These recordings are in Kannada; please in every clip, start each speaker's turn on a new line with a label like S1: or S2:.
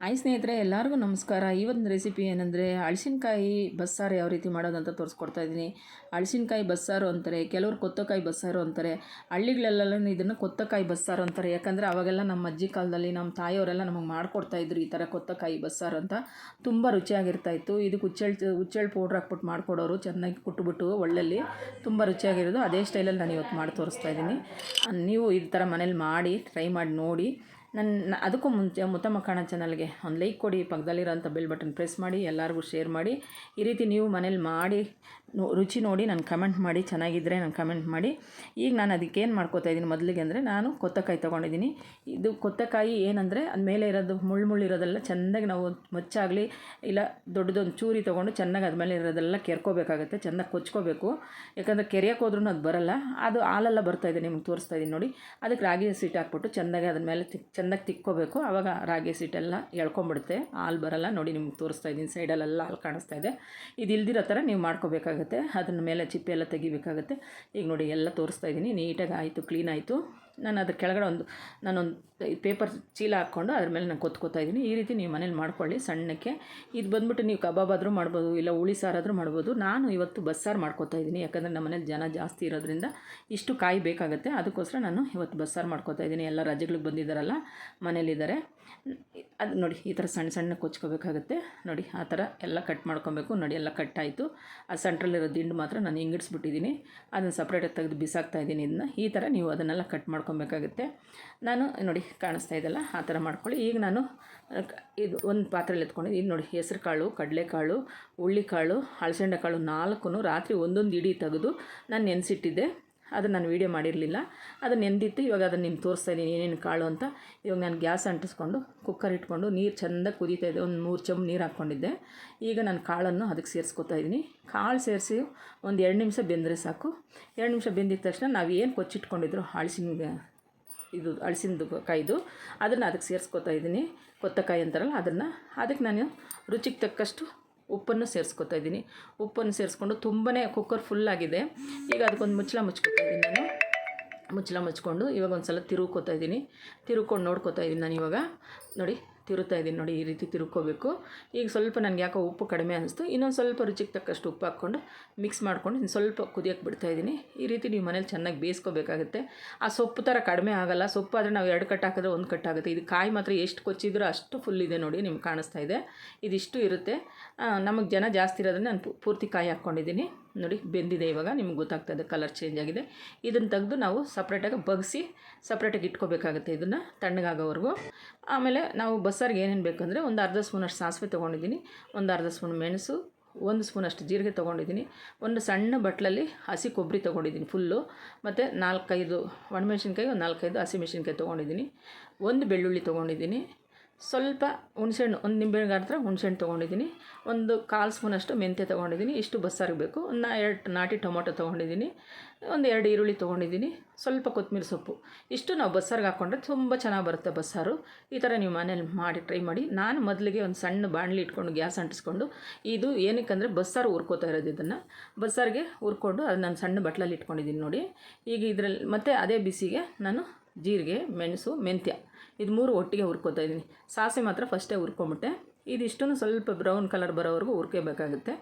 S1: ಹಾಯ್ ಸ್ನೇಹಿತರೆ, ಎಲ್ಲರಿಗೂ ನಮಸ್ಕಾರ. ಈ ಒಂದು ರೆಸಿಪಿ ಏನಂದರೆ ಹಲಸಿನಕಾಯಿ ಬಸ್ಸಾರು ಯಾವ ರೀತಿ ಮಾಡೋದಂತ ತೋರಿಸ್ಕೊಡ್ತಾ ಇದ್ದೀನಿ. ಹಲಸಿನಕಾಯಿ ಬಸ್ಸಾರು ಅಂತಾರೆ, ಕೆಲವರು ಕೊತ್ತಕಾಯಿ ಬಸ್ಸಾರು ಅಂತಾರೆ. ಹಳ್ಳಿಗಳಲ್ಲೆಲ್ಲ ಇದನ್ನು ಕೊತ್ತಕಾಯಿ ಬಸ್ಸಾರು ಅಂತಾರೆ. ಯಾಕಂದರೆ ಅವಾಗೆಲ್ಲ ನಮ್ಮ ಅಜ್ಜಿ ಕಾಲದಲ್ಲಿ ನಮ್ಮ ತಾಯಿಯವರೆಲ್ಲ ನಮಗೆ ಮಾಡಿಕೊಡ್ತಾಯಿದ್ರು ಈ ಥರ ಕೊತ್ತಕಾಯಿ ಬಸ್ಸಾರು ಅಂತ. ತುಂಬ ರುಚಿಯಾಗಿರ್ತಾಯಿತ್ತು. ಇದಕ್ಕೆ ಹುಚ್ಚೆಳ್ಳು ಪೌಡ್ರ್ ಹಾಕ್ಬಿಟ್ಟು ಮಾಡಿಕೊಡೋರು, ಚೆನ್ನಾಗಿ ಕುಟ್ಬಿಟ್ಟು ಒಳ್ಳೆಲ್ಲಿ ತುಂಬ ರುಚಿಯಾಗಿರೋದು. ಅದೇ ಸ್ಟೈಲಲ್ಲಿ ನಾನು ಇವತ್ತು ಮಾಡಿ ತೋರಿಸ್ತಾ ಇದ್ದೀನಿ. ನೀವು ಈ ಥರ ಮನೇಲಿ ಮಾಡಿ ಟ್ರೈ ಮಾಡಿ ನೋಡಿ. ಅದಕ್ಕೂ ಮುಂಚೆ ಮುತ್ತಮ್ಮ ಕಾಣ ಚಾನಲ್ಗೆ ಒಂದು ಲೈಕ್ ಕೊಡಿ, ಪಕ್ಕದಲ್ಲಿರೋಂಥ ಬೆಲ್ ಬಟನ್ ಪ್ರೆಸ್ ಮಾಡಿ, ಎಲ್ಲರಿಗೂ ಶೇರ್ ಮಾಡಿ. ಈ ರೀತಿ ನೀವು ಮನೇಲಿ ಮಾಡಿ ರುಚಿ ನೋಡಿ ನಾನು ಕಮೆಂಟ್ ಮಾಡಿ, ಚೆನ್ನಾಗಿದ್ದರೆ ನಾನು ಕಮೆಂಟ್ ಮಾಡಿ. ಈಗ ನಾನು ಅದಕ್ಕೇನು ಮಾಡ್ಕೋತಾ ಇದ್ದೀನಿ ಮೊದಲಿಗೆ ಅಂದರೆ, ನಾನು ಕೊತ್ತಕಾಯಿ ತೊಗೊಂಡಿದ್ದೀನಿ. ಇದು ಕೊತ್ತಕಾಯಿ ಏನಂದರೆ ಅದು ಮೇಲೆ ಇರೋದು ಮುಳ್ಳಿರೋದೆಲ್ಲ ಚೆಂದಾಗಿ ನಾವು ಮಚ್ಚಾಗಲಿ ಇಲ್ಲ ದೊಡ್ಡದೊಂದು ಚೂರಿ ತೊಗೊಂಡು ಚೆನ್ನಾಗಿ ಅದ ಮೇಲೆ ಇರೋದೆಲ್ಲ ಕೆರ್ಕೋಬೇಕಾಗುತ್ತೆ, ಚೆಂದಾಗಿ ಕೊಚ್ಕೋಬೇಕು. ಯಾಕಂದರೆ ಕೆರೆಯೋಕೆ ಹೋದ್ರೂ ಅದು ಬರೋಲ್ಲ, ಅದು ಹಾಲೆಲ್ಲ ಬರ್ತಾಯಿದೆ, ನಿಮ್ಗೆ ತೋರಿಸ್ತಾ ಇದ್ದೀನಿ ನೋಡಿ. ಅದಕ್ಕೆ ರಾಗಿ ಹಸಿಟ್ಟು ಹಾಕ್ಬಿಟ್ಟು ಚೆಂದಾಗಿ ಅದ್ರ ಮೇಲೆ ಚೆಂದಾಗಿ ತಿಕ್ಕೋಬೇಕು. ಆವಾಗ ರಾಗಿ ಹಸಿಟ್ಟೆಲ್ಲ ಎಳ್ಕೊಂಬಿಡುತ್ತೆ, ಹಾಲು ಬರೋಲ್ಲ ನೋಡಿ. ನಿಮ್ಗೆ ತೋರಿಸ್ತಾ ಇದ್ದೀನಿ, ಸೈಡಲ್ಲೆಲ್ಲ ಹಾಲು ಕಾಣಿಸ್ತಾ ಇದೆ. ಇದು ಇಲ್ದಿರೋ ಥರ ನೀವು ಮಾಡ್ಕೋಬೇಕಾಗುತ್ತೆ. ಅದನ್ನ ಮೇಲೆ ಚಿಪ್ಪೆ ಎಲ್ಲ ತೆಗಿಬೇಕಾಗುತ್ತೆ. ಈಗ ನೋಡಿ ಎಲ್ಲ ತೋರಿಸ್ತಾ ಇದ್ದೀನಿ. ನೀಟಾಗಿ ಆಯಿತು, ಕ್ಲೀನ್ ಆಯಿತು. ನಾನು ಅದ್ರ ಕೆಳಗಡೆ ನಾನೊಂದು ಪೇಪರ್ ಚೀಲ ಹಾಕ್ಕೊಂಡು ಅದ್ರ ಮೇಲೆ ನಾನು ಕೊತ್ಕೋತಾ ಇದ್ದೀನಿ. ಈ ರೀತಿ ನೀವು ಮನೇಲಿ ಮಾಡ್ಕೊಳ್ಳಿ ಸಣ್ಣಕ್ಕೆ. ಇದು ಬಂದ್ಬಿಟ್ಟು ನೀವು ಕಬಾಬ್ ಆದರೂ ಮಾಡ್ಬೋದು, ಇಲ್ಲ ಹುಳಿ ಸಾರಾದರೂ ಮಾಡ್ಬೋದು. ನಾನು ಇವತ್ತು ಬಸ್ಸಾರು ಮಾಡ್ಕೋತಾ ಇದ್ದೀನಿ, ಯಾಕಂದರೆ ನಮ್ಮ ಮನೇಲಿ ಜನ ಜಾಸ್ತಿ ಇರೋದ್ರಿಂದ ಇಷ್ಟು ಕಾಯಿ ಬೇಕಾಗುತ್ತೆ. ಅದಕ್ಕೋಸ್ಕರ ನಾನು ಇವತ್ತು ಬಸ್ಸಾರು ಮಾಡ್ಕೋತಾ ಇದ್ದೀನಿ. ಎಲ್ಲ ರಜೆಗಳಿಗೆ ಬಂದಿದ್ದಾರಲ್ಲ, ಮನೇಲಿದ್ದಾರೆ. ಅದು ನೋಡಿ ಈ ಥರ ಸಣ್ಣ ಸಣ್ಣ ಕೊಚ್ಕೋಬೇಕಾಗುತ್ತೆ ನೋಡಿ. ಆ ಥರ ಎಲ್ಲ ಕಟ್ ಮಾಡ್ಕೊಬೇಕು ನೋಡಿ. ಎಲ್ಲ ಕಟ್ ಆಯಿತು. ಆ ಸೆಂಟ್ರಲ್ಲಿರೋ ದಿಂಡು ಮಾತ್ರ ನಾನು ಹಿಂಗಿಡಿಸ್ಬಿಟ್ಟಿದ್ದೀನಿ, ಅದನ್ನು ಸಪ್ರೇಟಾಗಿ ತೆಗೆದು ಬಿಸಾಕ್ತಾ ಇದ್ದೀನಿ. ಇದನ್ನ ಈ ಥರ ನೀವು ಅದನ್ನೆಲ್ಲ ಕಟ್ ಮಾಡ್ಕೊಬೇಕಾಗುತ್ತೆ. ನಾನು ನೋಡಿ ಕಾಣಿಸ್ತಾ ಇದೆಯಲ್ಲ, ಆ ಥರ ಮಾಡ್ಕೊಳ್ಳಿ. ಈಗ ನಾನು ಇದು ಒಂದು ಪಾತ್ರೆಯಲ್ಲಿ ಎತ್ಕೊಂಡಿದ್ದು. ಇದು ನೋಡಿ ಹೆಸರು ಕಾಳು, ಕಡಲೆಕಾಳು, ಹುಳ್ಳಿಕಾಳು, ಹಲಸಂಡೆ ಕಾಳು 4 ರಾತ್ರಿ ಒಂದೊಂದು ಇಡೀ ತೆಗೆದು ನಾನು ನೆನೆಸಿಟ್ಟಿದ್ದೆ. ಅದನ್ನು ನಾನು ವೀಡಿಯೋ ಮಾಡಿರಲಿಲ್ಲ, ಅದನ್ನು ನೆಂದಿತ್ತು. ಇವಾಗ ಅದನ್ನು ನಿಮ್ಗೆ ತೋರಿಸ್ತಾ ಇದ್ದೀನಿ ಏನೇನು ಕಾಳು ಅಂತ. ಇವಾಗ ನಾನು ಗ್ಯಾಸ್ ಅಂಟಿಸ್ಕೊಂಡು ಕುಕ್ಕರ್ ಇಟ್ಕೊಂಡು ನೀರು ಚೆಂದಾಗಿ ಕುದೀತಾ ಇದೆ. ಒಂದು 3 ಚಮಚ ನೀರು ಹಾಕ್ಕೊಂಡಿದ್ದೆ. ಈಗ ನಾನು ಕಾಳನ್ನು ಅದಕ್ಕೆ ಸೇರಿಸ್ಕೊತಾ ಇದ್ದೀನಿ. ಕಾಳು ಸೇರಿಸಿ ಒಂದು 2 ನಿಮಿಷ ಬೆಂದರೆ ಸಾಕು. 2 ನಿಮಿಷ ಬೆಂದಿದ ತಕ್ಷಣ ನಾವು ಏನು ಕೊಚ್ಚಿಟ್ಕೊಂಡಿದ್ರು ಹಲಸಿನದು ಕಾಯ್ದು ಅದನ್ನು ಅದಕ್ಕೆ ಸೇರಿಸ್ಕೊತಾ ಇದ್ದೀನಿ. ಕೊತ್ತಕಾಯಿ ಅಂತಾರಲ್ಲ ಅದಕ್ಕೆ ನಾನು ರುಚಿಗೆ ತಕ್ಕಷ್ಟು ಉಪ್ಪನ್ನು ಸೇರಿಸ್ಕೊತಾ ಇದ್ದೀನಿ. ಉಪ್ಪನ್ನು ಸೇರಿಸ್ಕೊಂಡು ತುಂಬಾ ಕುಕ್ಕರ್ ಫುಲ್ಲಾಗಿದೆ. ಈಗ ಅದಕ್ಕೊಂದು ಮುಚ್ಚಳ ಮುಚ್ಕೊತಾ ಇದ್ದೀನಿ. ನಾನು ಮುಚ್ಚಳ ಮುಚ್ಕೊಂಡು ಇವಾಗ ಒಂದು ಸಲ ತಿರುಗ್ಕೊತಾ ಇದ್ದೀನಿ. ತಿರುಗ್ಕೊಂಡು ನೋಡ್ಕೊತಾ ಇದ್ದೀನಿ ನಾನು. ಇವಾಗ ನೋಡಿ ತಿರುತ್ತಾ ಇದ್ದೀನಿ ನೋಡಿ, ಈ ರೀತಿ ತಿರುಗ್ಕೋಬೇಕು. ಈಗ ಸ್ವಲ್ಪ ನನಗೆ ಯಾಕೋ ಉಪ್ಪು ಕಡಿಮೆ ಅನ್ನಿಸ್ತು. ಇನ್ನೊಂದು ಸ್ವಲ್ಪ ರುಚಿಗೆ ತಕ್ಕಷ್ಟು ಉಪ್ಪು ಹಾಕ್ಕೊಂಡು ಮಿಕ್ಸ್ ಮಾಡ್ಕೊಂಡು ಇನ್ನು ಸ್ವಲ್ಪ ಕುದಿಯೋಕ್ಕೆ ಬಿಡ್ತಾಯಿದ್ದೀನಿ. ಈ ರೀತಿ ನೀವು ಮನೇಲಿ ಚೆನ್ನಾಗಿ ಬೇಯಿಸ್ಕೋಬೇಕಾಗುತ್ತೆ. ಆ ಸೊಪ್ಪು ಥರ ಕಡಿಮೆ ಆಗೋಲ್ಲ. ಸೊಪ್ಪು ಆದರೆ ನಾವು 2 ಕಟ್ ಹಾಕಿದ್ರೆ 1 ಕಟ್ ಆಗುತ್ತೆ. ಇದು ಕಾಯಿ ಮಾತ್ರ ಎಷ್ಟು ಕೊಚ್ಚಿದ್ರೂ ಅಷ್ಟು ಫುಲ್ ಇದೆ ನೋಡಿ, ನಿಮ್ಗೆ ಕಾಣಿಸ್ತಾ ಇದೆ. ಇದಿಷ್ಟು ಇರುತ್ತೆ. ನಮಗೆ ಜನ ಜಾಸ್ತಿ ಇರೋದ್ರಿಂದ ನಾನು ಪೂರ್ತಿ ಕಾಯಿ ಹಾಕ್ಕೊಂಡಿದ್ದೀನಿ ನೋಡಿ. ಬೆಂದಿದೆ, ಇವಾಗ ನಿಮ್ಗೆ ಗೊತ್ತಾಗ್ತಾಯಿದೆ, ಕಲರ್ ಚೇಂಜ್ ಆಗಿದೆ. ಇದನ್ನು ತೆಗೆದು ನಾವು ಸಪ್ರೇಟಾಗಿ ಬಗ್ಸಿ ಸಪ್ರೇಟಾಗಿ ಇಟ್ಕೋಬೇಕಾಗುತ್ತೆ, ಇದನ್ನು ತಣ್ಣಗಾಗೋವರೆಗೂ. ಆಮೇಲೆ ನಾವು ಬಸ್ಸಾರಿಗೆ ಏನೇನು ಬೇಕಂದರೆ, ಒಂದು ಅರ್ಧ ಸ್ಪೂನಷ್ಟು ಸಾಸಿವೆ ತೊಗೊಂಡಿದ್ದೀನಿ, ಒಂದು ಅರ್ಧ ಸ್ಪೂನ್ ಮೆಣಸು, 1 ಸ್ಪೂನಷ್ಟು ಜೀರಿಗೆ ತೊಗೊಂಡಿದ್ದೀನಿ, ಒಂದು ಸಣ್ಣ ಬಟ್ಲಲ್ಲಿ ಹಸಿ ಕೊಬ್ಬರಿ ತೊಗೊಂಡಿದ್ದೀನಿ ಫುಲ್ಲು, ಮತ್ತು 4-5 ಒಣಮೆಣ್ಸಿನ್ಕಾಯಿ, ಒಂದು 4-5 ಹಸಿಮೆಣ್ಸಿನ್ಕಾಯಿ ತೊಗೊಂಡಿದ್ದೀನಿ, ಒಂದು ಬೆಳ್ಳುಳ್ಳಿ ತೊಗೊಂಡಿದ್ದೀನಿ, ಸ್ವಲ್ಪ ಹುಣಸೆಹಣ್ಣು, ಒಂದು ನಿಂಬೆಹಣ್ಣು ಗಾತ್ರ ಹುಣಸೆಹಣ್ಣು ತೊಗೊಂಡಿದ್ದೀನಿ, ಒಂದು 1/4 ಸ್ಪೂನಷ್ಟು ಮೆಂತ್ಯ ತೊಗೊಂಡಿದ್ದೀನಿ. ಇಷ್ಟು ಬಸ್ಸಾರಿಗೆ ಬೇಕು. ಒಂದು 2 ನಾಟಿ ಟೊಮೊಟೊ ತೊಗೊಂಡಿದ್ದೀನಿ, ಒಂದು 2 ಈರುಳ್ಳಿ ತೊಗೊಂಡಿದ್ದೀನಿ, ಸ್ವಲ್ಪ ಕೊತ್ತಂಬರಿ ಸೊಪ್ಪು. ಇಷ್ಟು ನಾವು ಬಸ್ಸಾರಿಗೆ ಹಾಕ್ಕೊಂಡ್ರೆ ತುಂಬ ಚೆನ್ನಾಗಿ ಬರುತ್ತೆ ಬಸ್ಸಾರು. ಈ ಥರ ನೀವು ಮನೇಲಿ ಮಾಡಿ ಟ್ರೈ ಮಾಡಿ. ನಾನು ಮೊದಲಿಗೆ ಒಂದು ಸಣ್ಣ ಬಾಣಲಿ ಇಟ್ಕೊಂಡು ಗ್ಯಾಸ್ ಅಂಟಿಸ್ಕೊಂಡು, ಇದು ಏನಕ್ಕಂದರೆ ಬಸ್ಸಾರು ಹುರ್ಕೋತಾ ಇರೋದು. ಇದನ್ನು ಬಸ್ಸಾರಿಗೆ ಹುರ್ಕೊಂಡು ಅದು ನಾನು ಸಣ್ಣ ಬಟ್ಲಲ್ಲಿ ಇಟ್ಕೊಂಡಿದ್ದೀನಿ ನೋಡಿ. ಈಗ ಇದರಲ್ಲಿ ಮತ್ತು ಅದೇ ಬಿಸಿಗೆ ನಾನು ಜೀರಿಗೆ, ಮೆಣಸು, ಮೆಂತ್ಯ ಇದು 3 ಒಟ್ಟಿಗೆ ಹುರ್ಕೋತಾ ಇದ್ದೀನಿ. ಸಾಸಿವೆ ಮಾತ್ರ ಫಸ್ಟೇ ಹುರ್ಕೊಂಬಿಟ್ಟೆ. ಇದಿಷ್ಟನ್ನು ಸ್ವಲ್ಪ ಬ್ರೌನ್ ಕಲರ್ ಬರೋವರೆಗೂ ಹುರ್ಕೋಬೇಕಾಗುತ್ತೆ.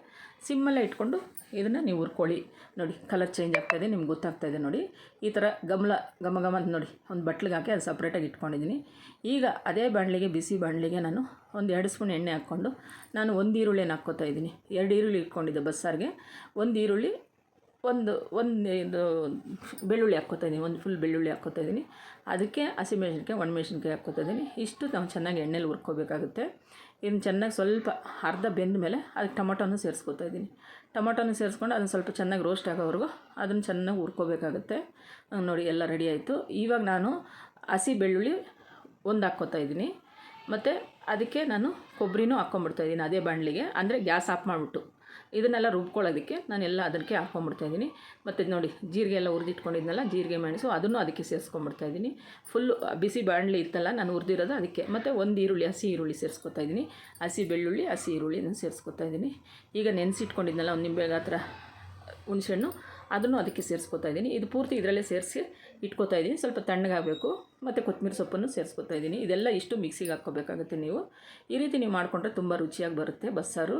S1: ಸಿಮ್ಮಲ್ಲೇ ಇಟ್ಕೊಂಡು ಇದನ್ನು ನೀವು ಹುರ್ಕೊಳ್ಳಿ ನೋಡಿ. ಕಲರ್ ಚೇಂಜ್ ಆಗ್ತಾಯಿದೆ, ನಿಮ್ಗೆ ಗೊತ್ತಾಗ್ತಾಯಿದೆ ನೋಡಿ. ಈ ಥರ ಘಮ ಘಮ ಅಂತ ನೋಡಿ ಒಂದು ಬಟ್ಲಿಗೆ ಹಾಕಿ ಅದು ಸಪ್ರೇಟಾಗಿ ಇಟ್ಕೊಂಡಿದ್ದೀನಿ. ಈಗ ಅದೇ ಬಿಸಿ ಬಾಣಲಿಗೆ ನಾನು ಒಂದು 2 ಸ್ಪೂನ್ ಎಣ್ಣೆ ಹಾಕ್ಕೊಂಡು ನಾನು 1 ಈರುಳ್ಳಿಯನ್ನು ಹಾಕ್ಕೋತಾ ಇದ್ದೀನಿ. 2 ಈರುಳ್ಳಿ ಇಟ್ಕೊಂಡಿದ್ದೆ ಬಸ್ಸಾರಿಗೆ. 1 ಈರುಳ್ಳಿ, ಇದು ಬೆಳ್ಳುಳ್ಳಿ ಹಾಕ್ಕೋತಾ ಇದ್ದೀನಿ, ಒಂದು ಫುಲ್ ಬೆಳ್ಳುಳ್ಳಿ ಹಾಕ್ಕೋತಾ ಇದ್ದೀನಿ. ಅದಕ್ಕೆ ಹಸಿಮೆಣ್ಸಿನ್ಕಾಯಿ, ಒಣಮೆಣ್ಸಿನ್ಕಾಯಿ ಹಾಕ್ಕೋತಾ ಇದ್ದೀನಿ. ಇಷ್ಟು ನಾವು ಚೆನ್ನಾಗಿ ಎಣ್ಣೆಲಿ ಹುರ್ಕೋಬೇಕಾಗುತ್ತೆ. ಇದನ್ನು ಚೆನ್ನಾಗಿ ಸ್ವಲ್ಪ ಅರ್ಧ ಬೆಂದ ಮೇಲೆ ಅದಕ್ಕೆ ಟೊಮೊಟೊನೂ ಸೇರಿಸ್ಕೊತಾ ಇದ್ದೀನಿ. ಟೊಮೊಟೊನೂ ಸೇರಿಸ್ಕೊಂಡು ಅದನ್ನು ಸ್ವಲ್ಪ ಚೆನ್ನಾಗಿ ರೋಸ್ಟ್ ಆಗೋವರೆಗೂ ಅದನ್ನು ಚೆನ್ನಾಗಿ ಹುರ್ಕೋಬೇಕಾಗುತ್ತೆ ನೋಡಿ. ಎಲ್ಲ ರೆಡಿ ಆಯಿತು. ಇವಾಗ ನಾನು ಹಸಿ ಬೆಳ್ಳುಳ್ಳಿ 1 ಹಾಕ್ಕೋತಾ ಇದ್ದೀನಿ, ಮತ್ತು ಅದಕ್ಕೆ ನಾನು ಕೊಬ್ಬರಿನೂ ಹಾಕ್ಕೊಂಬಿಡ್ತಾಯಿದ್ದೀನಿ ಅದೇ ಬಾಣಲಿಗೆ. ಅಂದರೆ ಗ್ಯಾಸ್ ಆಫ್ ಮಾಡಿಬಿಟ್ಟು ಇದನ್ನೆಲ್ಲ ರುಬ್ಕೊಳ್ಳೋದಕ್ಕೆ ನಾನೆಲ್ಲ ಅದಕ್ಕೆ ಹಾಕ್ಕೊಂಬಿಡ್ತಾಯಿದ್ದೀನಿ. ಮತ್ತು ನೋಡಿ ಜೀರಿಗೆ ಎಲ್ಲ ಹುರಿದಿಟ್ಕೊಂಡಿದ್ನಲ್ಲ, ಜೀರಿಗೆ ಮೆಣಸು ಅದನ್ನು ಅದಕ್ಕೆ ಸೇರಿಸ್ಕೊಂಬಿಡ್ತಾಯಿದ್ದೀನಿ. ಫುಲ್ಲು ಬಿಸಿ ಬಾಣಲಿ ಇತ್ತಲ್ಲ ನಾನು ಹುರಿದಿರೋದು ಅದಕ್ಕೆ. ಮತ್ತು 1 ಈರುಳ್ಳಿ, ಹಸಿ ಈರುಳ್ಳಿ ಸೇರಿಸ್ಕೊತಾ ಇದ್ದೀನಿ. ಹಸಿ ಬೆಳ್ಳುಳ್ಳಿ, ಹಸಿ ಈರುಳ್ಳಿನ ಸೇರಿಸ್ಕೊತಾ ಇದ್ದೀನಿ. ಈಗ ನೆನೆಸಿಟ್ಕೊಂಡಿದ್ನಲ್ಲ ಒಂದು ನಿಂಬೆ ಗಾತ್ರ ಹುಣಸೆಹಣ್ಣು, ಅದನ್ನು ಅದಕ್ಕೆ ಸೇರಿಸ್ಕೊತಾ ಇದ್ದೀನಿ. ಇದು ಪೂರ್ತಿ ಇದರಲ್ಲೇ ಸೇರಿಸಿ ಇಟ್ಕೋತಾ ಇದ್ದೀನಿ. ಸ್ವಲ್ಪ ತಣ್ಣಗಾಗಬೇಕು. ಮತ್ತು ಕೊತ್ತಂಬರಿ ಸೊಪ್ಪನ್ನು ಸೇರಿಸ್ಕೊತಾ ಇದ್ದೀನಿ. ಇದೆಲ್ಲ ಇಷ್ಟು ಮಿಕ್ಸಿಗೆ ಹಾಕ್ಕೋಬೇಕಾಗುತ್ತೆ ನೀವು. ಈ ರೀತಿ ನೀವು ಮಾಡಿಕೊಂಡ್ರೆ ತುಂಬ ರುಚಿಯಾಗಿ ಬರುತ್ತೆ ಬಸ್ಸಾರು.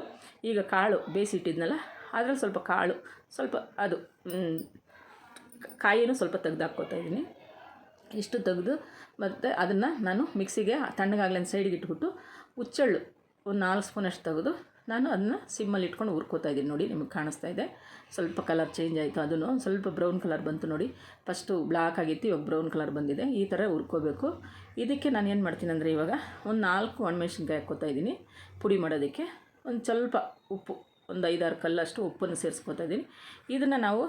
S1: ಈಗ ಕಾಳು ಬೇಯಿಸಿಟ್ಟಿದ್ನಲ್ಲ, ಅದರಲ್ಲಿ ಸ್ವಲ್ಪ ಕಾಳು ಸ್ವಲ್ಪ ಅದು ಕಾಯಿನೂ ಸ್ವಲ್ಪ ತೆಗ್ದು ಹಾಕ್ಕೋತಾ ಇದ್ದೀನಿ. ಇಷ್ಟು ತೆಗೆದು ಮತ್ತು ಅದನ್ನು ನಾನು ಮಿಕ್ಸಿಗೆ ತಣ್ಣಗಾಗಲಿ ಅಂತ ಸೈಡಿಗೆ ಇಟ್ಬಿಟ್ಟು ಹುಚ್ಚೆಳ್ಳು ಒಂದು 4 ಸ್ಪೂನಷ್ಟು ತೆಗೆದು ನಾನು ಅದನ್ನು ಸಿಮ್ಮಲ್ಲಿ ಇಟ್ಕೊಂಡು ಹುರ್ಕೋತಾ ಇದ್ದೀನಿ. ನೋಡಿ ನಿಮಗೆ ಕಾಣಿಸ್ತಾ ಇದೆ. ಸ್ವಲ್ಪ ಕಲರ್ ಚೇಂಜ್ ಆಯಿತು, ಅದನ್ನು ಒಂದು ಸ್ವಲ್ಪ ಬ್ರೌನ್ ಕಲರ್ ಬಂತು ನೋಡಿ. ಫಸ್ಟು ಬ್ಲ್ಯಾಕ್ ಆಗಿತ್ತು, ಇವಾಗ ಬ್ರೌನ್ ಕಲರ್ ಬಂದಿದೆ. ಈ ಥರ ಹುರ್ಕೋಬೇಕು. ಇದಕ್ಕೆ ನಾನು ಏನು ಮಾಡ್ತೀನಿ ಅಂದರೆ ಇವಾಗ ಒಂದು 4 ಒಣಮೆಣ್ಸಿನ್ಕಾಯಿ ಹಾಕ್ಕೋತಾ ಇದ್ದೀನಿ ಪುಡಿ ಮಾಡೋದಕ್ಕೆ. ಒಂದು ಸ್ವಲ್ಪ ಉಪ್ಪು, ಒಂದು 5-6 ಕಲ್ಲಷ್ಟು ಉಪ್ಪನ್ನು ಸೇರಿಸ್ಕೊತಾ ಇದ್ದೀನಿ. ಇದನ್ನು ನಾವು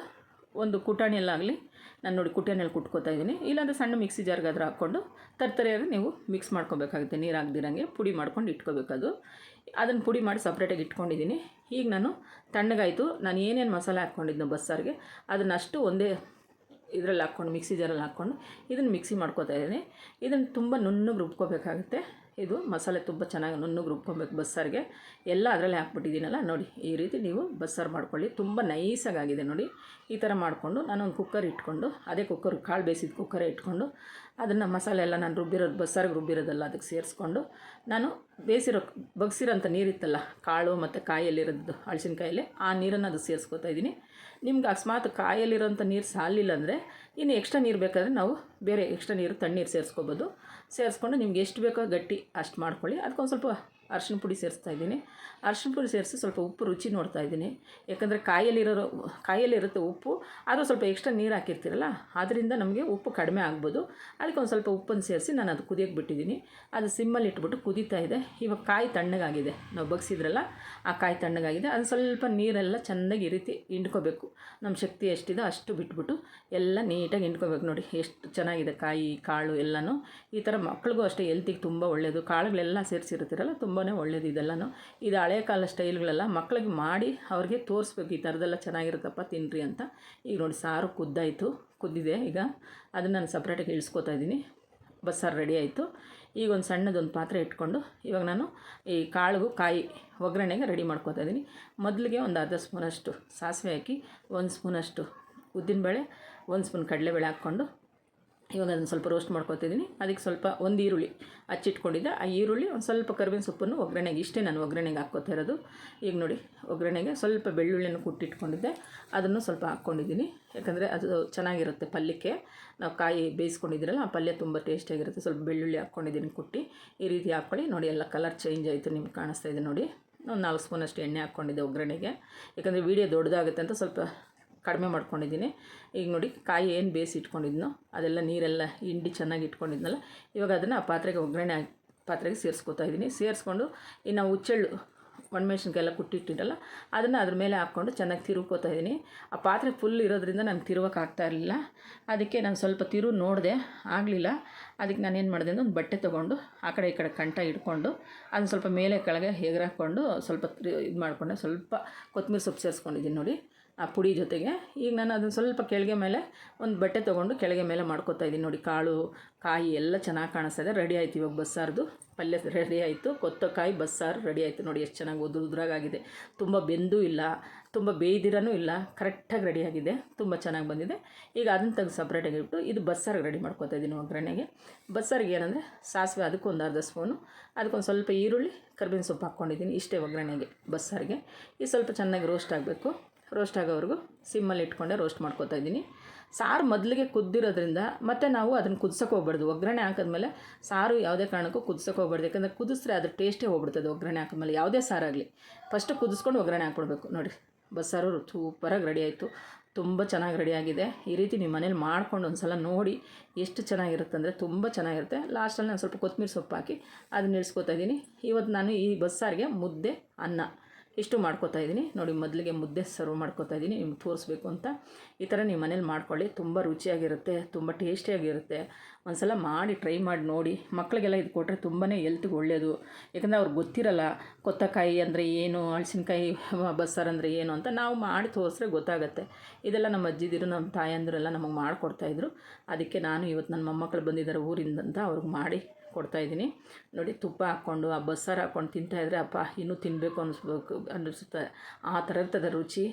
S1: ಒಂದು ಕುಟಾಣಿಯಲ್ಲಾಗಲಿ, ನಾನು ನೋಡಿ ಕುಟಾಣಿಯಲ್ಲಿ ಕುಟ್ಕೋತಾ ಇದ್ದೀನಿ. ಇಲ್ಲಾಂದರೆ ಸಣ್ಣ ಮಿಕ್ಸಿ ಜಾರ್ಗಾದ್ರೂ ಹಾಕ್ಕೊಂಡು ತರ್ತರಿಯಾಗಿ ನೀವು ಮಿಕ್ಸ್ ಮಾಡ್ಕೊಬೇಕಾಗುತ್ತೆ. ನೀರು ಹಾಕ್ದಿರಂಗೆ ಪುಡಿ ಮಾಡ್ಕೊಂಡು ಇಟ್ಕೋಬೇಕದು. ಅದನ್ನು ಪುಡಿ ಮಾಡಿ ಸಪ್ರೇಟಾಗಿ ಇಟ್ಕೊಂಡಿದ್ದೀನಿ. ಈಗ ನಾನು ತಣ್ಣಗಾಯಿತು, ನಾನು ಏನೇನು ಮಸಾಲೆ ಹಾಕ್ಕೊಂಡಿದ್ನೋ ಬಸ್ಸಾರಿಗೆ ಅದನ್ನಷ್ಟು ಒಂದೇ ಇದರಲ್ಲಿ ಹಾಕ್ಕೊಂಡು ಮಿಕ್ಸಿ ಜಾರಲ್ಲಿ ಹಾಕ್ಕೊಂಡು ಇದನ್ನು ಮಿಕ್ಸಿ ಮಾಡ್ಕೋತಾ ಇದ್ದೀನಿ. ಇದನ್ನು ತುಂಬ ನುಣ್ಣಗೆ ರುಬ್ಕೋಬೇಕಾಗುತ್ತೆ. ಇದು ಮಸಾಲೆ ತುಂಬ ಚೆನ್ನಾಗಿ ನುಣ್ಣಗೆ ರುಬ್ಕೊಬೇಕು ಬಸ್ಸಾರಿಗೆ. ಎಲ್ಲ ಅದರಲ್ಲೇ ಹಾಕ್ಬಿಟ್ಟಿದ್ದೀನಲ್ಲ ನೋಡಿ. ಈ ರೀತಿ ನೀವು ಬಸ್ಸಾರು ಮಾಡ್ಕೊಳ್ಳಿ. ತುಂಬ ನೈಸಾಗಿದೆ ನೋಡಿ. ಈ ಥರ ಮಾಡಿಕೊಂಡು ನಾನೊಂದು ಕುಕ್ಕರ್ ಇಟ್ಕೊಂಡು, ಅದೇ ಕುಕ್ಕರ್ ಕಾಳು ಬೇಯಿಸಿದ ಕುಕ್ಕರೇ ಇಟ್ಕೊಂಡು ಅದನ್ನು ಮಸಾಲೆ ಎಲ್ಲ ನಾನು ರುಬ್ಬಿರೋದು ಬಸ್ಸಾರಿಗೆ ರುಬ್ಬಿರೋದಲ್ಲ ಅದಕ್ಕೆ ಸೇರಿಸ್ಕೊಂಡು ನಾನು ಬಗ್ಸಿರೋಂಥ ನೀರಿತ್ತಲ್ಲ ಕಾಳು ಮತ್ತು ಕಾಯಲ್ಲಿರೋದು ಹಳಸಿನಕಾಯಲ್ಲಿ, ಆ ನೀರನ್ನು ಅದಕ್ಕೆ ಸೇರಿಸ್ಕೊತಾ ಇದ್ದೀನಿ. ನಿಮ್ಗೆ ಅಕಸ್ಮಾತ್ ಕಾಯಲ್ಲಿರೋಂಥ ನೀರು ಸಾಲಿಲ್ಲ ಅಂದರೆ ಇನ್ನು ಎಕ್ಸ್ಟ್ರಾ ನೀರು ಬೇಕಾದರೆ ನಾವು ಬೇರೆ ಎಕ್ಸ್ಟ್ರಾ ನೀರು ತಣ್ಣೀರು ಸೇರಿಸ್ಕೋಬೋದು. ಸೇರಿಸ್ಕೊಂಡು ನಿಮ್ಗೆ ಎಷ್ಟು ಬೇಕೋ ಗಟ್ಟಿ ಅಷ್ಟು ಮಾಡ್ಕೊಳ್ಳಿ. ಅದಕ್ಕೊಂದು ಸ್ವಲ್ಪ ಅರಿಶಿನ ಪುಡಿ ಸೇರಿಸ್ತಾ ಇದ್ದೀನಿ. ಅರಿಶಿನ ಪುಡಿ ಸೇರಿಸಿ ಸ್ವಲ್ಪ ಉಪ್ಪು ರುಚಿ ನೋಡ್ತಾ ಇದ್ದೀನಿ. ಯಾಕಂದರೆ ಕಾಯಲ್ಲಿರುತ್ತೆ ಉಪ್ಪು, ಆದರೂ ಸ್ವಲ್ಪ ಎಕ್ಸ್ಟ್ರಾ ನೀರು ಹಾಕಿರ್ತೀರಲ್ಲ, ಅದರಿಂದ ನಮಗೆ ಉಪ್ಪು ಕಡಿಮೆ ಆಗ್ಬೋದು. ಅದಕ್ಕೆ ಒಂದು ಸ್ವಲ್ಪ ಉಪ್ಪನ್ನು ಸೇರಿಸಿ ನಾನು ಅದು ಕುದಿಯೋಕ್ಕೆ ಬಿಟ್ಟಿದ್ದೀನಿ. ಅದು ಸಿಮ್ಮಲ್ಲಿ ಇಟ್ಬಿಟ್ಟು ಕುದೀತಾ ಇದೆ. ಇವಾಗ ಕಾಯಿ ತಣ್ಣಗಾಗಿದೆ, ನಾವು ಬಗ್ಸಿದ್ರಲ್ಲ ಆ ಕಾಯಿ ತಣ್ಣಗಾಗಿದೆ. ಅದು ಸ್ವಲ್ಪ ನೀರೆಲ್ಲ ಚೆಂದಾಗಿ ಈ ರೀತಿ ಹಿಂಡ್ಕೋಬೇಕು. ನಮ್ಮ ಶಕ್ತಿ ಎಷ್ಟಿದೆ ಅಷ್ಟು ಬಿಟ್ಬಿಟ್ಟು ಎಲ್ಲ ನೀಟಾಗಿ ಹಿಂಡ್ಕೋಬೇಕು. ನೋಡಿ ಎಷ್ಟು ಚೆನ್ನಾಗಿದೆ ಕಾಯಿ ಕಾಳು ಎಲ್ಲನೂ. ಈ ಥರ ಮಕ್ಳಿಗೂ ಅಷ್ಟೇ ಹೆಲ್ತಿಗೆ ತುಂಬ ಒಳ್ಳೆಯದು. ಕಾಳುಗಳೆಲ್ಲ ಸೇರಿಸಿರ್ತೀರಲ್ಲ ತುಂಬಾ ಒಳ್ಳೆಯದು ಇದೆಲ್ಲನೂ. ಇದು ಹಳೆ ಕಾಲ ಸ್ಟೈಲ್ಗಳೆಲ್ಲ ಮಕ್ಳಿಗೆ ಮಾಡಿ ಅವ್ರಿಗೆ ತೋರಿಸ್ಬೇಕು, ಈ ಥರದ್ದೆಲ್ಲ ಚೆನ್ನಾಗಿರುತ್ತಪ್ಪ ತಿನ್ನಿರಿ ಅಂತ. ಈಗ ನೋಡಿ ಸಾರು ಕುದ್ದಿದೆ. ಈಗ ಅದನ್ನು ನಾನು ಸಪ್ರೇಟಾಗಿ ಇಳಿಸ್ಕೊತಾ ಇದ್ದೀನಿ. ಬಸ್ಸಾರು ರೆಡಿ ಆಯಿತು. ಈಗ ಒಂದು ಸಣ್ಣದೊಂದು ಪಾತ್ರೆ ಇಟ್ಕೊಂಡು ಇವಾಗ ನಾನು ಈ ಕಾಳಿಗೂ ಕಾಯಿ ಒಗ್ಗರಣೆಗೆ ರೆಡಿ ಮಾಡ್ಕೊತಾ ಇದ್ದೀನಿ. ಮೊದಲಿಗೆ ಒಂದು ಅರ್ಧ ಸ್ಪೂನಷ್ಟು ಸಾಸಿವೆ ಹಾಕಿ, 1 ಸ್ಪೂನಷ್ಟು ಉದ್ದಿನಬೇಳೆ, 1 ಸ್ಪೂನ್ ಕಡಲೆಬೇಳೆ ಹಾಕ್ಕೊಂಡು ಇವಾಗ ಅದನ್ನು ಸ್ವಲ್ಪ ರೋಸ್ಟ್ ಮಾಡ್ಕೊತಿದ್ದೀನಿ. ಅದಕ್ಕೆ ಸ್ವಲ್ಪ ಒಂದು ಈರುಳ್ಳಿ ಹಚ್ಚಿಟ್ಕೊಂಡಿದ್ದೆ. ಆ ಈರುಳ್ಳಿ ಒಂದು ಸ್ವಲ್ಪ ಕರಿಬೇವಿನ ಸೊಪ್ಪನ್ನು ಒಗ್ಗರಣೆಗೆ, ಇಷ್ಟೇ ನಾನು ಒಗ್ಗರಣೆಗೆ ಹಾಕ್ಕೋತಾ ಇರೋದು. ಈಗ ನೋಡಿ ಒಗ್ಗರಣೆಗೆ ಸ್ವಲ್ಪ ಬೆಳ್ಳುಳ್ಳಿಯನ್ನು ಕುಟ್ಟಿಟ್ಕೊಂಡಿದ್ದೆ, ಅದನ್ನು ಸ್ವಲ್ಪ ಹಾಕ್ಕೊಂಡಿದ್ದೀನಿ. ಯಾಕಂದರೆ ಅದು ಚೆನ್ನಾಗಿರುತ್ತೆ ಪಲ್ಯಕ್ಕೆ. ನಾವು ಕಾಯಿ ಬೇಯಿಸ್ಕೊಂಡಿದ್ದೀರಲ್ಲ ಆ ಪಲ್ಯ ತುಂಬ ಟೇಸ್ಟಿಯಾಗಿರುತ್ತೆ. ಸ್ವಲ್ಪ ಬೆಳ್ಳುಳ್ಳಿ ಹಾಕ್ಕೊಂಡಿದ್ದೀನಿ ಕುಟ್ಟಿ. ಈ ರೀತಿ ಹಾಕ್ಕೊಳ್ಳಿ. ನೋಡಿ ಎಲ್ಲ ಕಲರ್ ಚೇಂಜ್ ಆಯಿತು, ನಿಮ್ಗೆ ಕಾಣಿಸ್ತಾ ಇದೆ ನೋಡಿ. ಒಂದು 4 ಸ್ಪೂನಷ್ಟು ಎಣ್ಣೆ ಹಾಕ್ಕೊಂಡಿದ್ದೆ ಒಗ್ಗರಣೆಗೆ. ಯಾಕಂದರೆ ವೀಡಿಯೋ ದೊಡ್ಡದಾಗುತ್ತೆ ಅಂತ ಸ್ವಲ್ಪ ಕಡಿಮೆ ಮಾಡ್ಕೊಂಡಿದ್ದೀನಿ. ಈಗ ನೋಡಿ ಕಾಯಿ ಏನು ಬೇಯಿಸಿ ಇಟ್ಕೊಂಡಿದ್ನೋ ಅದೆಲ್ಲ ನೀರೆಲ್ಲ ಹಿಂಡಿ ಚೆನ್ನಾಗಿ ಇಟ್ಕೊಂಡಿದ್ನಲ್ಲ, ಇವಾಗ ಅದನ್ನು ಆ ಪಾತ್ರೆಗೆ ಸೇರಿಸ್ಕೊತಾ ಇದ್ದೀನಿ. ಸೇರಿಸ್ಕೊಂಡು ಇನ್ನು ಹುಚ್ಚೆಳ್ಳು ಒಣಮೆಣ್ಸಿನ್ಕಾಯಿ ಎಲ್ಲ ಕುಟ್ಟಿಟ್ಟಿರಲ್ಲ ಅದನ್ನು ಅದ್ರ ಮೇಲೆ ಹಾಕ್ಕೊಂಡು ಚೆನ್ನಾಗಿ ತಿರುವ್ಕೋತಾ ಇದ್ದೀನಿ. ಆ ಪಾತ್ರೆ ಫುಲ್ ಇರೋದ್ರಿಂದ ನನಗೆ ತಿರುವಕ್ಕೆ ಆಗ್ತಾ ಇರಲಿಲ್ಲ. ಅದಕ್ಕೆ ನಾನು ಸ್ವಲ್ಪ ನೋಡಿದೆ, ಆಗಲಿಲ್ಲ. ಅದಕ್ಕೆ ನಾನು ಏನು ಮಾಡಿದೆ ಅಂದರೆ ಒಂದು ಬಟ್ಟೆ ತೊಗೊಂಡು ಆ ಕಡೆ ಈ ಕಡೆ ಕಂಠ ಹಿಡ್ಕೊಂಡು ಅದನ್ನು ಸ್ವಲ್ಪ ಮೇಲೆ ಕೆಳಗೆ ಎಗರಾಕ್ಕೊಂಡು ಸ್ವಲ್ಪ ಇದು ಮಾಡಿಕೊಂಡೆ. ಸ್ವಲ್ಪ ಕೊತ್ತಂಬರಿ ಸೊಪ್ಪು ಸೇರಿಸ್ಕೊಂಡಿದ್ದೀನಿ ನೋಡಿ ಆ ಪುಡಿ ಜೊತೆಗೆ. ಈಗ ನಾನು ಅದನ್ನು ಸ್ವಲ್ಪ ಕೆಳಗೆ ಮೇಲೆ ಒಂದು ಬಟ್ಟೆ ತೊಗೊಂಡು ಕೆಳಗೆ ಮೇಲೆ ಮಾಡ್ಕೊತಾ ಇದ್ದೀನಿ. ನೋಡಿ ಕಾಳು ಕಾಯಿ ಎಲ್ಲ ಚೆನ್ನಾಗಿ ಕಾಣಿಸ್ತಾ ಇದೆ. ರೆಡಿ ಆಯಿತು ಇವಾಗ ಬಸ್ಸಾರದು ಪಲ್ಯ ರೆಡಿ ಆಯಿತು. ಕೊತ್ತಕಾಯಿ ಬಸ್ಸಾರು ರೆಡಿ ಆಯಿತು. ನೋಡಿ ಎಷ್ಟು ಚೆನ್ನಾಗಿ ಉದ್ರಾಗಾಗಿದೆ. ತುಂಬ ಬೆಂದೂ ಇಲ್ಲ, ತುಂಬ ಬೇಯ್ದಿರನೂ ಇಲ್ಲ, ಕರೆಕ್ಟಾಗಿ ರೆಡಿಯಾಗಿದೆ. ತುಂಬ ಚೆನ್ನಾಗಿ ಬಂದಿದೆ. ಈಗ ಅದನ್ನು ತೆಗೆದು ಸಪ್ರೇಟಾಗಿ ಇಟ್ಟು ಇದು ಬಸ್ಸಾರಿಗೆ ರೆಡಿ ಮಾಡ್ಕೊತಾ ಇದ್ದೀನಿ ಒಗ್ಗರಣೆಗೆ. ಬಸ್ಸಾರಿಗೆ ಏನಂದರೆ ಸಾಸಿವೆ, ಅದಕ್ಕೆ ಒಂದು ಅರ್ಧ ಸ್ಪೂನು, ಅದಕ್ಕೊಂದು ಸ್ವಲ್ಪ ಈರುಳ್ಳಿ, ಕರಿಬೇವಿನ ಸೊಪ್ಪು ಹಾಕ್ಕೊಂಡಿದ್ದೀನಿ. ಇಷ್ಟೇ ಒಗ್ಗರಣೆಗೆ ಬಸ್ಸಾರಿಗೆ. ಇದು ಸ್ವಲ್ಪ ಚೆನ್ನಾಗಿ ರೋಸ್ಟ್ ಆಗಬೇಕು. ರೋಸ್ಟ್ ಆಗೋವರೆಗೂ ಸಿಮ್ಮಲ್ಲಿ ಇಟ್ಕೊಂಡೆ ರೋಸ್ಟ್ ಮಾಡ್ಕೊತಾ ಇದ್ದೀನಿ. ಸಾರು ಮೊದಲಿಗೆ ಕುದ್ದಿರೋದ್ರಿಂದ ಮತ್ತು ನಾವು ಅದನ್ನು ಕುದಿಸೋಕೆ ಹೋಗ್ಬಾರ್ದು. ಒಗ್ಗರಣೆ ಹಾಕಿದ್ಮೇಲೆ ಸಾರು ಯಾವುದೇ ಕಾರಣಕ್ಕೂ ಕುದಿಸೋಕೆ ಹೋಗ್ಬಾರ್ದು. ಯಾಕಂದರೆ ಕುದಿಸಿದ್ರೆ ಅದ್ರ ಟೇಸ್ಟೇ ಹೋಗ್ಬಿಡ್ತದೆ. ಒಗ್ಗರಣೆ ಹಾಕಿದ್ಮೇಲೆ ಯಾವುದೇ ಸಾರಾಗಲಿ ಫಸ್ಟು ಕುದಿಸ್ಕೊಂಡು ಒಗ್ಗರಣೆ ಹಾಕ್ಬಿಡ್ಬೇಕು. ನೋಡಿ ಬಸ್ಸಾರು ಸೂಪರಾಗಿ ರೆಡಿ ಆಯಿತು. ತುಂಬ ಚೆನ್ನಾಗಿ ರೆಡಿಯಾಗಿದೆ. ಈ ರೀತಿ ನಿಮ್ಮ ಮನೇಲಿ ಮಾಡ್ಕೊಂಡು ಒಂದು ಸಲ ನೋಡಿ ಎಷ್ಟು ಚೆನ್ನಾಗಿರುತ್ತೆ ಅಂದರೆ ತುಂಬ ಚೆನ್ನಾಗಿರುತ್ತೆ. ಲಾಸ್ಟಲ್ಲಿ ನಾನು ಸ್ವಲ್ಪ ಕೊತ್ತಂಬರಿ ಸೊಪ್ಪು ಹಾಕಿ ಅದನ್ನ ಇಳಿಸ್ಕೊತಾ ಇದ್ದೀನಿ. ಇವತ್ತು ನಾನು ಈ ಬಸ್ಸಾರಿಗೆ ಮುದ್ದೆ ಅನ್ನ ಇಷ್ಟು ಮಾಡ್ಕೊತಾ ಇದ್ದೀನಿ. ನೋಡಿ ಮೊದಲಿಗೆ ಮುದ್ದೆ ಸರ್ವ್ ಮಾಡ್ಕೊತಾ ಇದ್ದೀನಿ ನಿಮ್ಗೆ ತೋರಿಸ್ಬೇಕು ಅಂತ. ಈ ಥರ ನೀವು ಮನೇಲಿ ಮಾಡ್ಕೊಳ್ಳಿ, ತುಂಬ ರುಚಿಯಾಗಿರುತ್ತೆ, ತುಂಬ ಟೇಸ್ಟಿಯಾಗಿರುತ್ತೆ. ಒಂದು ಸಲ ಮಾಡಿ ಟ್ರೈ ಮಾಡಿ ನೋಡಿ. ಮಕ್ಕಳಿಗೆಲ್ಲ ಇದು ಕೊಟ್ಟರೆ ತುಂಬಾ ಹೆಲ್ತಿಗೆ ಒಳ್ಳೆಯದು. ಯಾಕಂದರೆ ಅವ್ರಿಗೆ ಗೊತ್ತಿರಲ್ಲ ಕೊತ್ತಕಾಯಿ ಅಂದರೆ ಏನು, ಹಳಸಿನಕಾಯಿ ಬಸ್ಸಾರು ಅಂದರೆ ಏನು ಅಂತ. ನಾವು ಮಾಡಿ ತೋರಿಸ್ರೆ ಗೊತ್ತಾಗುತ್ತೆ. ಇದೆಲ್ಲ ನಮ್ಮ ಅಜ್ಜಿದಿರು ನಮ್ಮ ತಾಯಂದಿರೆಲ್ಲ ನಮಗೆ ಮಾಡಿಕೊಡ್ತಾಯಿದ್ರು. ಅದಕ್ಕೆ ನಾನು ಇವತ್ತು ನನ್ನ ಮೊಮ್ಮಕ್ಕಳು ಬಂದಿದ್ದಾರೆ ಊರಿಂದ ಅಂತ ಅವ್ರಿಗೆ ಮಾಡಿ ಕೊಡ್ತಾಯಿದ್ದೀನಿ. ನೋಡಿ ತುಪ್ಪ ಹಾಕ್ಕೊಂಡು ಆ ಬಸ್ಸಾರು ಹಾಕ್ಕೊಂಡು ತಿಂತಾಯಿದ್ರೆ ಅಪ್ಪ ಇನ್ನೂ ತಿನ್ನಬೇಕು ಅನ್ನಿಸುತ್ತೆ. ಆ ಥರದ ರುಚಿ.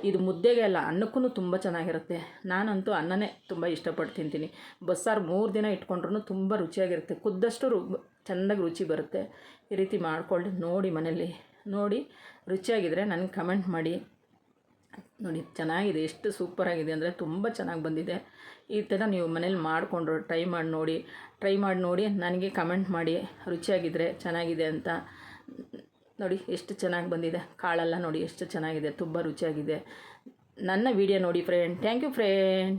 S1: ಇದು ಮುದ್ದೆಗೆ ಅಲ್ಲ, ಅನ್ನಕ್ಕೂ ತುಂಬ ಚೆನ್ನಾಗಿರುತ್ತೆ. ನಾನಂತೂ ಅನ್ನನೇ ತುಂಬ ಇಷ್ಟಪಟ್ಟು ತಿಂತೀನಿ. ಬಸ್ಸಾರು 3 ದಿನ ಇಟ್ಕೊಂಡ್ರೂ ತುಂಬ ರುಚಿಯಾಗಿರುತ್ತೆ. ಕುದ್ದಷ್ಟು ಚೆಂದಾಗಿ ರುಚಿ ಬರುತ್ತೆ. ಈ ರೀತಿ ಮಾಡ್ಕೊಂಡು ನೋಡಿ ಮನೇಲಿ. ನೋಡಿ ರುಚಿಯಾಗಿದ್ದರೆ ನನಗೆ ಕಮೆಂಟ್ ಮಾಡಿ. ನೋಡಿ ಚೆನ್ನಾಗಿದೆ, ಎಷ್ಟು ಸೂಪರಾಗಿದೆ ಅಂದರೆ ತುಂಬ ಚೆನ್ನಾಗಿ ಬಂದಿದೆ. ಈ ಥರ ನೀವು ಮನೇಲಿ ಮಾಡಿಕೊಂಡ್ರು ಟ್ರೈ ಮಾಡಿ ನೋಡಿ ನನಗೆ ಕಮೆಂಟ್ ಮಾಡಿ ರುಚಿಯಾಗಿದ್ದರೆ ಚೆನ್ನಾಗಿದೆ ಅಂತ. ನೋಡಿ ಎಷ್ಟು ಚೆನ್ನಾಗಿ ಬಂದಿದೆ, ಕಾಳೆಲ್ಲ ನೋಡಿ ಎಷ್ಟು ಚೆನ್ನಾಗಿದೆ, ತುಂಬ ರುಚಿಯಾಗಿದೆ. ನನ್ನ ವಿಡಿಯೋ ನೋಡಿ ಫ್ರೆಂಡ್. Thank you friend.